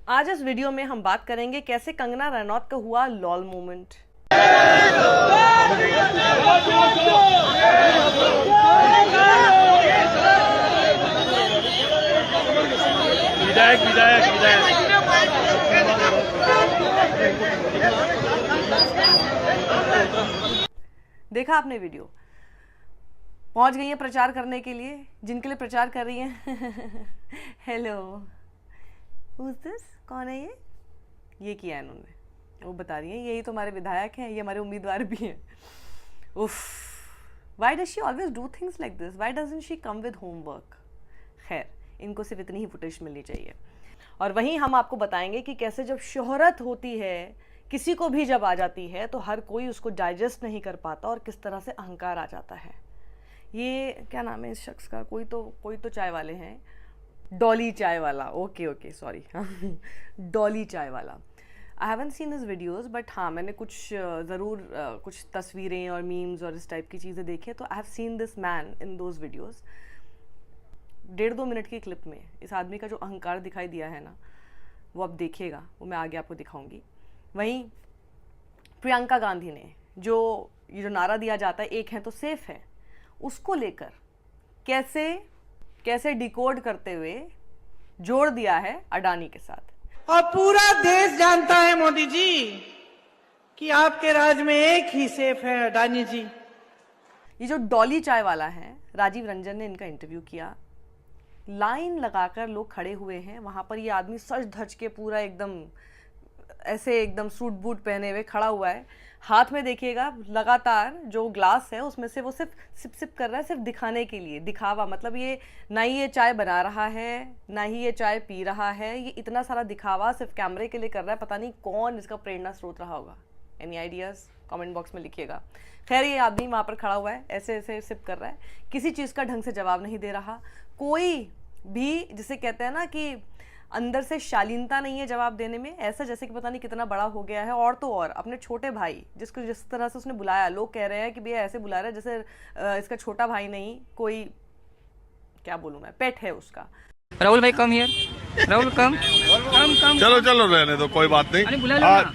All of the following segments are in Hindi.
आज इस वीडियो में हम बात करेंगे कैसे कंगना रनौत का हुआ लॉल मोमेंट। विधायक विधायक विधायक देखा आपने वीडियो? पहुंच गई है प्रचार करने के लिए, जिनके लिए प्रचार कर रही हैं। Hello, who is this? कौन है ये किया है इन्होंने, वो बता रही है यही तो हमारे विधायक हैं, ये हमारे उम्मीदवार भी हैं। उफ, why does she always do things like this? Why doesn't she come with homework? खैर, इनको सिर्फ इतनी ही फुटेज मिलनी चाहिए। और वहीं हम आपको बताएंगे कि कैसे जब शोहरत होती है, किसी को भी जब आ जाती है, तो हर कोई उसको डाइजेस्ट नहीं कर पाता और किस तरह से अहंकार आ जाता है। ये क्या नाम है इस शख्स का? कोई तो चाय वाले हैं, डॉली चाय वाला। ओके सॉरी, डॉली चाय वाला। I haven't seen his videos, but हाँ, मैंने कुछ ज़रूर कुछ तस्वीरें और मीम्स और इस टाइप की चीज़ें देखी। तो I have seen this man in those videos. 1.5-2 minute की क्लिप में इस आदमी का जो अहंकार दिखाई दिया है ना, वो अब देखिएगा, वो मैं आगे आपको दिखाऊंगी। वहीं प्रियंका गांधी ने ये जो नारा दिया जाता है, एक है तो सेफ है, उसको लेकर कैसे डिकोड करते हुए जोड़ दिया है अडानी के साथ। और पूरा देश जानता है मोदी जी कि आपके राज में एक ही सेफ है, अडानी जी। ये जो डॉली चाय वाला है, राजीव रंजन ने इनका इंटरव्यू किया। लाइन लगाकर लोग खड़े हुए हैं वहां पर। ये आदमी सज धज के पूरा एकदम सूट बूट पहने हुए खड़ा हुआ है। हाथ में देखिएगा लगातार जो ग्लास है उसमें से वो सिर्फ सिप कर रहा है, सिर्फ दिखाने के लिए, दिखावा। मतलब ये ना ही ये चाय बना रहा है, ना ही ये चाय पी रहा है, ये इतना सारा दिखावा सिर्फ कैमरे के लिए कर रहा है। पता नहीं कौन इसका प्रेरणा स्रोत रहा होगा। एनी आइडियाज कमेंट बॉक्स में लिखिएगा। खैर, ये आदमी वहाँ पर खड़ा हुआ है, ऐसे सिप कर रहा है, किसी चीज़ का ढंग से जवाब नहीं दे रहा। कोई भी, जिसे कहते हैं ना कि अंदर से शालीनता नहीं है जवाब देने में, ऐसा जैसे कि पता नहीं कितना बड़ा हो गया है। और तो और अपने छोटे भाई, जिसको जिस तरह से उसने बुलाया, लोग कह रहे हैं कि भैया ऐसे बुला रहा है जैसे इसका छोटा भाई नहीं, कोई क्या बोलूं मैं, पेट है उसका। राहुल भाई कम हियर, राहुल कम। चलो रहने दो, कोई बात नहीं।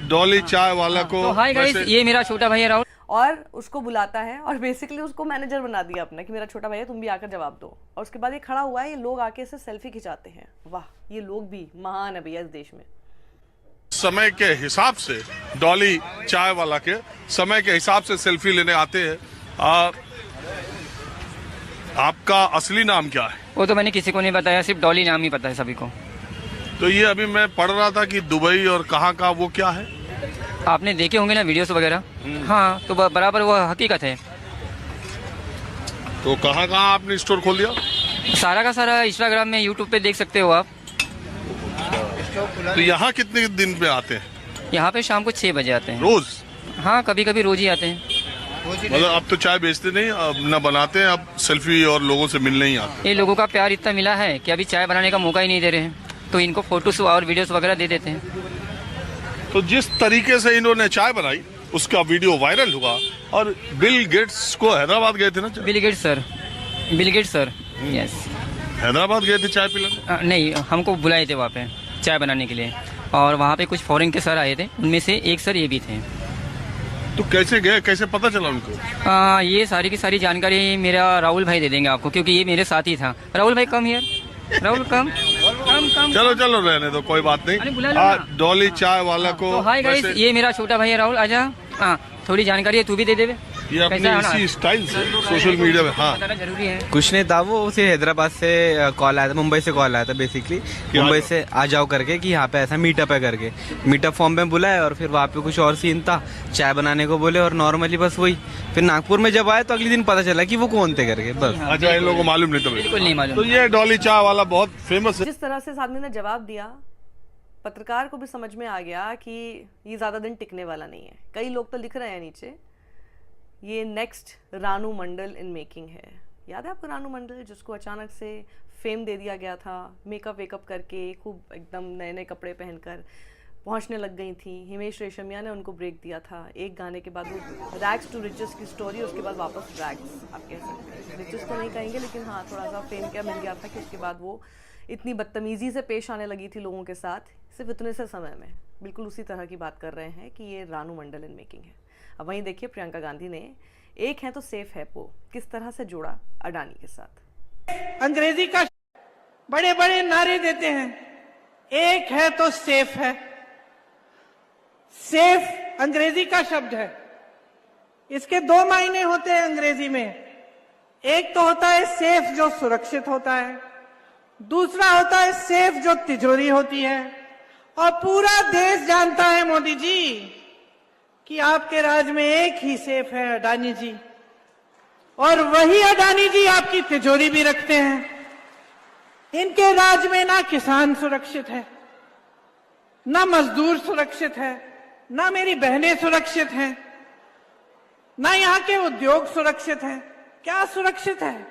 डॉली चाय वाला को तो हाय गाइस, ये मेरा छोटा भाई है राहुल। और उसको बुलाता है और बेसिकली उसको मैनेजर बना दिया अपना कि मेरा छोटा भाई है, तुम भी आकर जवाब दो। और उसके बाद ये खड़ा हुआ है, ये लोग आके इससे सेल्फी खिंचाते हैं। वाह, ये लोग भी महान है भैया इस देश में। समय के हिसाब से डॉली चाय वाला के समय के हिसाब से सेल्फी लेने आते हैं। आपका असली नाम क्या है? वो तो मैंने किसी को नहीं बताया, सिर्फ डॉली नाम ही पता है सभी को। तो ये अभी मैं पढ़ रहा था कि दुबई और कहाँ का, वो क्या है? आपने देखे होंगे ना वीडियोस वगैरह। हाँ, तो बराबर वो हकीकत है। तो कहाँ आपने स्टोर खोल दिया? सारा का सारा इंस्टाग्राम में, यूट्यूब पे देख सकते हो आप। तो यहाँ कितने दिन पे आते हैं? यहाँ पे शाम को 6 बजे आते हैं रोज? हाँ, कभी कभी रोज ही आते हैं। मतलब अब तो चाय बेचते नहीं, अब न बनाते हैं, अब सेल्फी और लोगों से मिलने ही आते। ये लोगों का प्यार इतना मिला है कि अभी चाय बनाने का मौका ही नहीं दे रहे हैं, तो इनको फोटोज और वीडियोस वगैरह दे देते हैं। तो जिस तरीके से इन्होंने चाय बनाई, उसका वीडियो वायरल हुआ और बिल गेट्स को हैदराबाद गए थे ना? Bill Gates sir, yes. Hyderabad गए थे चाय पिलाने? नहीं, हमको बुलाए थे वहाँ पे चाय बनाने के लिए, और वहाँ पे कुछ फॉरेन के सर आए थे, उनमें से एक सर ये भी थे। तो कैसे गए, कैसे पता चला उनको? ये सारी की सारी जानकारी मेरा राहुल भाई दे देंगे आपको, क्योंकि ये मेरे साथ ही था। राहुल भाई कम हियर, राहुल कम। चलो रहने दो, कोई बात नहीं। डॉली चाय वाला को तो हाय गाइस, ये मेरा छोटा भाई है राहुल, आजा। हाँ, थोड़ी जानकारी है, तू भी दे दे। ये अपने इसी स्टाइल से सोशल मीडिया में बताना जरूरी है। कुछ नहीं था, वो उसे हैदराबाद से कॉल आया था, मुंबई से कॉल आया था बेसिकली, मुंबई से आ जाओ करके कि यहाँ पे ऐसा मीटअप है करके। मीटअप फॉर्म में बुलाया और फिर वहाँ पे कुछ और सीन था, चाय बनाने को बोले और नॉर्मली बस वही। फिर नागपुर में जब आए तो अगले दिन पता चला कि वो कौन थे करके, बस। अच्छा, इन लोगों को मालूम नहीं था? बिल्कुल नहीं मालूम। तो ये डॉली चाय वाला बहुत फेमस है। जिस तरह से इस आदमी ने जवाब दिया, पत्रकार को भी समझ में आ गया कि ये ज्यादा दिन टिकने वाला नहीं है। कई लोग तो लिख रहे हैं नीचे, ये next Ranu Mandal in making है। याद है आपको रानू मंडल, जिसको अचानक से फेम दे दिया गया था, मेकअप वेकअप करके खूब एकदम नए नए कपड़े पहनकर पहुंचने लग गई थी। हिमेश रेशमिया ने उनको ब्रेक दिया था एक गाने के बाद। वो रैग्स टू रिचेस की स्टोरी, उसके बाद वापस रैग्स, आप कह सकते हैं, रिचेस तो नहीं कहेंगे लेकिन हाँ थोड़ा सा फेम क्या मिल गया था कि उसके बाद वो इतनी बदतमीज़ी से पेश आने लगी थी लोगों के साथ सिर्फ इतने से समय में, बिल्कुल उसी तरह की बात कर रहे हैं कि ये रानू मंडल इन मेकिंग है। अब वहीं देखिए प्रियंका गांधी ने एक है तो सेफ है वो किस तरह से जोड़ा अडानी के साथ। अंग्रेजी का बड़े बड़े नारे देते हैं, एक है तो सेफ है। सेफ अंग्रेजी का शब्द है, इसके दो मायने होते हैं अंग्रेजी में। एक तो होता है सेफ जो सुरक्षित होता है, दूसरा होता है सेफ जो तिजोरी होती है। और पूरा देश जानता है मोदी जी कि आपके राज में एक ही सेफ है, अडानी जी, और वही अडानी जी आपकी तिजोरी भी रखते हैं। इनके राज में ना किसान सुरक्षित है, ना मजदूर सुरक्षित है, ना मेरी बहनें सुरक्षित हैं, ना यहाँ के उद्योग सुरक्षित हैं। क्या सुरक्षित है?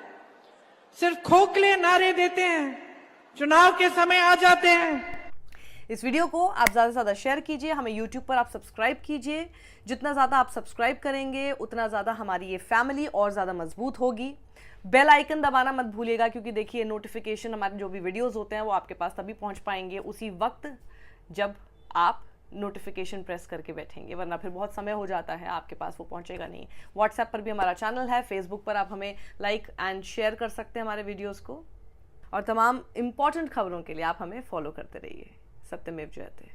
सिर्फ खोखले नारे देते हैं, चुनाव के समय आ जाते हैं। इस वीडियो को आप ज़्यादा से ज़्यादा शेयर कीजिए, हमें YouTube पर आप सब्सक्राइब कीजिए। जितना ज़्यादा आप सब्सक्राइब करेंगे उतना ज़्यादा हमारी ये फैमिली और ज़्यादा मजबूत होगी। बेल आइकन दबाना मत भूलिएगा, क्योंकि देखिए नोटिफिकेशन हमारे जो भी वीडियोस होते हैं वो आपके पास तभी पहुंच पाएंगे उसी वक्त जब आप नोटिफिकेशन प्रेस करके बैठेंगे, वरना फिर बहुत समय हो जाता है आपके पास वो पहुंचेगा नहीं। व्हाट्सएप पर भी हमारा चैनल है, फेसबुक पर आप हमें लाइक एंड शेयर कर सकते हैं हमारे वीडियोस को, और तमाम इंपॉर्टेंट खबरों के लिए आप हमें फॉलो करते रहिए। सत्यमेव जयते।